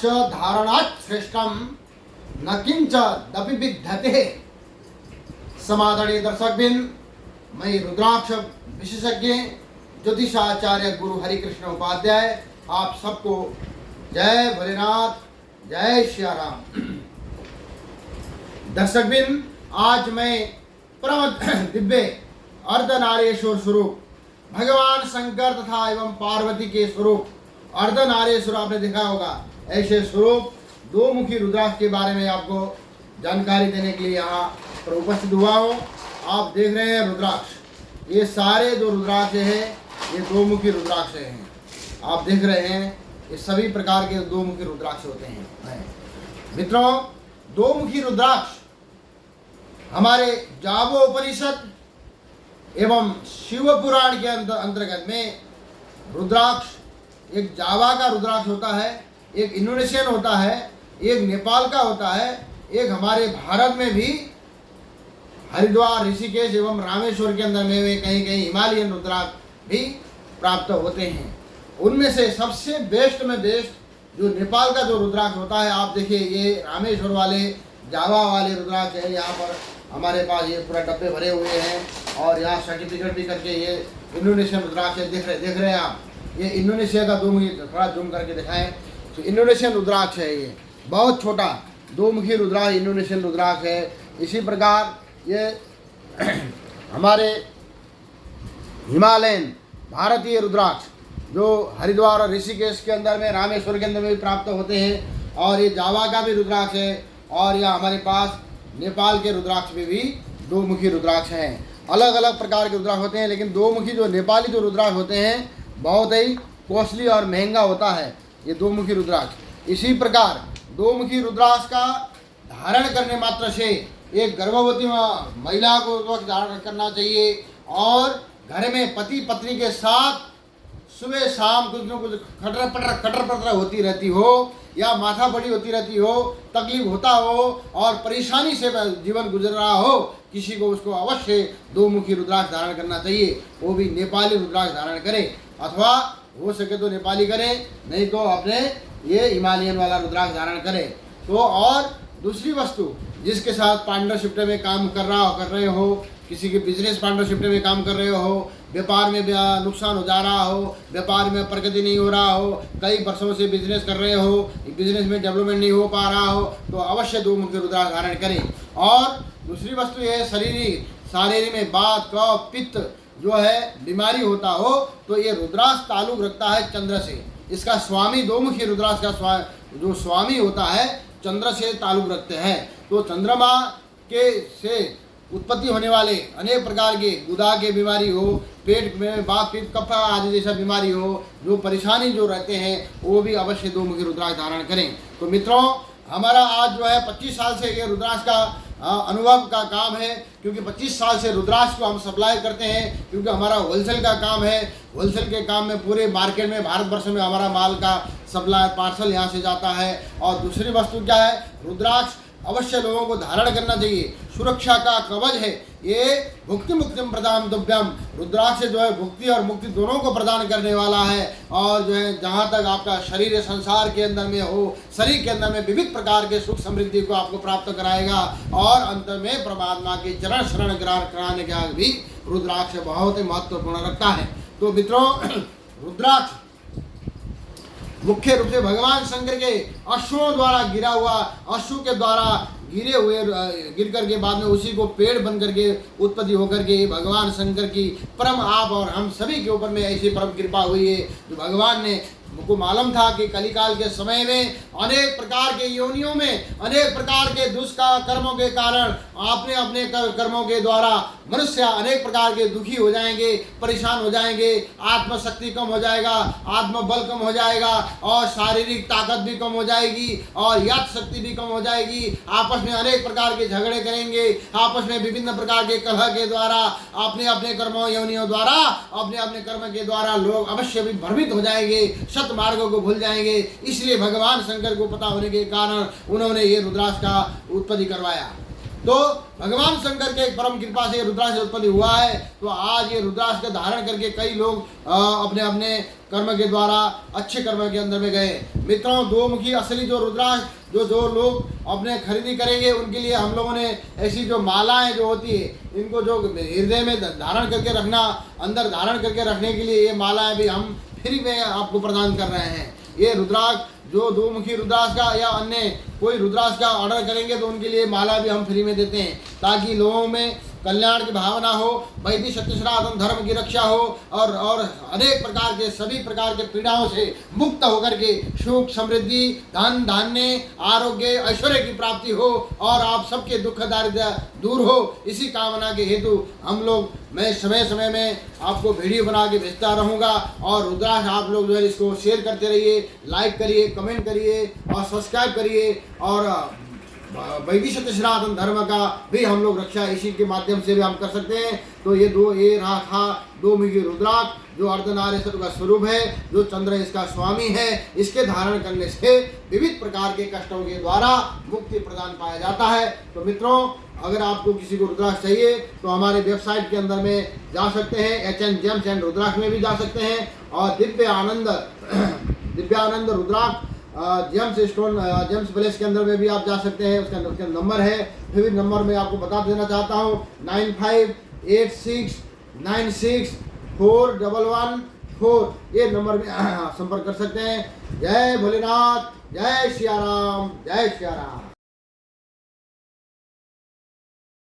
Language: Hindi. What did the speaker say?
रुद्राक्ष धारणात् श्रेष्ठम न किंच दपि विद्यते। समादरणीय दर्शकबिन, मैं रुद्राक्ष विशेषज्ञ ज्योतिषाचार्य गुरु हरिकृष्ण उपाध्याय आप सबको जय भोलेनाथ, जय श्री राम। दर्शकबिन, आज मैं परम दिव्य अर्धनारीश्वर स्वरूप भगवान शंकर तथा एवं पार्वती के स्वरूप अर्धनारीश्वर आपने देखा होगा, ऐसे स्वरूप दो मुखी रुद्राक्ष के बारे में आपको जानकारी देने के लिए यहाँ पर उपस्थित हुआ हूँ। आप देख रहे हैं रुद्राक्ष, ये सारे जो रुद्राक्ष हैं ये दो मुखी रुद्राक्ष हैं। आप देख रहे हैं ये सभी प्रकार के दो मुखी रुद्राक्ष होते हैं। मित्रों, दो मुखी रुद्राक्ष हमारे जाबोपनिषद एवं शिव पुराण के अंतर्गत में रुद्राक्ष एक जावा का रुद्राक्ष होता है, एक इंडोनेशियन होता है, एक नेपाल का होता है, एक हमारे भारत में भी हरिद्वार, ऋषिकेश एवं रामेश्वर के अंदर में कहीं कहीं हिमालयन रुद्राक्ष भी प्राप्त होते हैं। उनमें से सबसे बेस्ट में बेस्ट जो नेपाल का जो रुद्राक्ष होता है, आप देखिए ये रामेश्वर वाले जावा वाले रुद्राक्ष है। यहाँ पर हमारे पास ये पूरा डब्बे भरे हुए हैं और यहाँ सर्टिफिकेट भी करके ये इंडोनेशियन रुद्राक्ष है। देख रहे हैं आप, ये इंडोनेशिया का दो मुखी, थोड़ा जूम करके दिखाएं तो इंडोनेशियन रुद्राक्ष है। ये बहुत छोटा दो मुखी रुद्राक्ष इंडोनेशियन रुद्राक्ष है। इसी प्रकार ये हमारे हिमालयन भारतीय रुद्राक्ष जो हरिद्वार और ऋषिकेश के अंदर में, रामेश्वर के अंदर में भी प्राप्त होते हैं। और ये जावा का भी रुद्राक्ष है और यह हमारे पास नेपाल के रुद्राक्ष में भी दो मुखी रुद्राक्ष हैं। अलग अलग प्रकार के रुद्राक्ष होते हैं, लेकिन दो मुखी जो नेपाली जो रुद्राक्ष होते हैं बहुत ही कॉस्टली और महंगा होता है ये दो मुखी रुद्राक्ष। इसी प्रकार दो मुखी रुद्राक्ष का धारण करने मात्र से एक गर्भवती महिला को रुद्राक्ष धारण करना चाहिए और घर में पति पत्नी के साथ सुबह शाम कुछ न कुछ खटर पटर होती रहती हो या माथा बड़ी होती रहती हो, तकलीफ होता हो और परेशानी से जीवन गुजर रहा हो, किसी को उसको अवश्य दो मुखी रुद्राक्ष धारण करना चाहिए। वो भी नेपाली रुद्राक्ष धारण करें, अथवा हो सके तो नेपाली करें, नहीं तो अपने ये हिमालयन वाला रुद्राक्ष धारण करें। तो और दूसरी वस्तु जिसके साथ पार्टनरशिप में काम कर रहे हो, किसी के बिजनेस पार्टनरशिप में काम कर रहे हो, व्यापार में नुकसान हो जा रहा हो, व्यापार में प्रगति नहीं हो रहा हो, कई वर्षों से बिजनेस कर रहे हो, बिजनेस में डेवलपमेंट नहीं हो पा रहा हो, तो अवश्य दो मुखी रुद्राक्ष धारण करें। और दूसरी वस्तु यह शारीरिक में वात, कफ, पित्त जो है बीमारी होता हो तो ये रुद्राक्ष ताल्लुक रखता है चंद्र से। इसका स्वामी दो मुखी रुद्राक्ष का जो स्वामी होता है चंद्र से ताल्लुक रखते हैं। तो चंद्रमा के से उत्पत्ति होने वाले अनेक प्रकार के गुदा के बीमारी हो, पेट में वात, पित्त, कफ आदि जैसा बीमारी हो, जो परेशानी जो रहते हैं वो भी अवश्य दो मुखी रुद्राक्ष धारण करें। तो मित्रों, हमारा आज जो है 25 साल से ये रुद्राक्ष का अनुभव का काम है, क्योंकि 25 साल से रुद्राक्ष को हम सप्लाई करते हैं, क्योंकि हमारा होलसेल का काम है। होलसेल के काम में पूरे मार्केट में, भारतवर्ष में हमारा माल का सप्लाई पार्सल यहाँ से जाता है। और दूसरी वस्तु क्या है, रुद्राक्ष अवश्य लोगों को धारण करना चाहिए, सुरक्षा का कवच है ये। भुक्ति मुक्तिम प्रदान द्रव्यम, रुद्राक्ष जो है भुक्ति और मुक्ति दोनों को प्रदान करने वाला है। और जो है जहाँ तक आपका शरीर संसार के अंदर में हो, शरीर के अंदर में विविध प्रकार के सुख समृद्धि को आपको प्राप्त कराएगा। और अंत में परमात्मा के चरण शरण ग्रहण कराने का भी रुद्राक्ष बहुत ही महत्वपूर्ण रखता है। तो मित्रों, रुद्राक्ष मुख्य रूप से भगवान शंकर के अश्वों द्वारा गिरा हुआ, अश्व के द्वारा गिर करके बाद में उसी को पेड़ बन करके उत्पत्ति होकर के भगवान शंकर की परम आप और हम सभी के ऊपर में ऐसी परम कृपा हुई है। जो भगवान ने को मालूम था कि कलिकाल के समय में अनेक प्रकार के योनियों में अनेक प्रकार के दुष्कर्मों के कारण आपने अपने कर्मों के द्वारा मनुष्य अनेक प्रकार के दुखी हो जाएंगे, परेशान हो जाएंगे, आत्मशक्ति कम हो जाएगा, आत्मबल कम हो जाएगा और शारीरिक ताकत भी कम हो जाएगी और याद शक्ति भी कम हो जाएगी। आपस में अनेक प्रकार के झगड़े करेंगे, आपस में विभिन्न प्रकार के कलह के द्वारा अपने अपने कर्मों योनियों द्वारा अपने अपने कर्म के द्वारा लोग अवश्य भी भ्रमित हो जाएंगे, सत मार्गों को भूल जाएंगे। इसलिए भगवान शंकर को पता होने के कारण उन्होंने ये रुद्राक्ष का उत्पत्ति करवाया। तो भगवान शंकर के परम कृपा से रुद्राक्ष उत्पत्ति हुआ है। तो आज ये रुद्राक्ष का धारण करके कई लोग अपने अपने कर्म के द्वारा अच्छे कर्म के अंदर में गए। मित्रों, दो मुखी असली जो रुद्राक्ष जो लोग अपने खरीदी करेंगे उनके लिए हम लोगों ने ऐसी जो मालाएं जो होती है, इनको जो हृदय में धारण करके रखना, अंदर धारण करके रखने के लिए ये मालाएं भी हम फ्री में आपको प्रदान कर रहे हैं। ये रुद्राक्ष जो दो मुखी रुद्राक्ष का या अन्य कोई रुद्राक्ष का ऑर्डर करेंगे तो उनके लिए माला भी हम फ्री में देते हैं, ताकि लोगों में कल्याण की भावना हो, वैदिक सत्य सनातन धर्म की रक्षा हो और अनेक प्रकार के सभी प्रकार के पीड़ाओं से मुक्त होकर के सुख समृद्धि धन धान्य आरोग्य ऐश्वर्य की प्राप्ति हो और आप सबके दुख दारिद्र्य दूर हो। इसी कामना के हेतु हम लोग मैं समय समय में आपको वीडियो बना के भेजता रहूँगा। और रुद्राक्ष आप लोग जो है इसको शेयर करते रहिए, लाइक करिए, कमेंट करिए और सब्सक्राइब करिए। और वैदिक सत्य सनातन धर्म का भी हम लोग रक्षा इसी के माध्यम से भी हम कर सकते हैं। तो ये रहा था दो मुखी रुद्राक्ष जो अर्धनारीश्वर का स्वरूप है, जो चंद्र इसका स्वामी है। इसके धारण करने से विविध प्रकार के कष्टों के द्वारा मुक्ति प्रदान पाया जाता है। तो मित्रों, अगर आपको किसी को रुद्राक्ष चाहिए तो हमारे वेबसाइट के अंदर में जा सकते हैं, HN जेम्स एंड रुद्राक्ष में भी जा सकते हैं। और दिव्य आनंद रुद्राक्ष जेम्स स्टोन जेम्स प्लेस के अंदर में भी आप जा सकते हैं। उसका नंबर है, फिर नंबर मैं आपको बता देना चाहता हूँ 9586964114। ये नंबर में संपर्क कर सकते हैं। जय भोलेनाथ, जय सिया राम, जय सिया राम।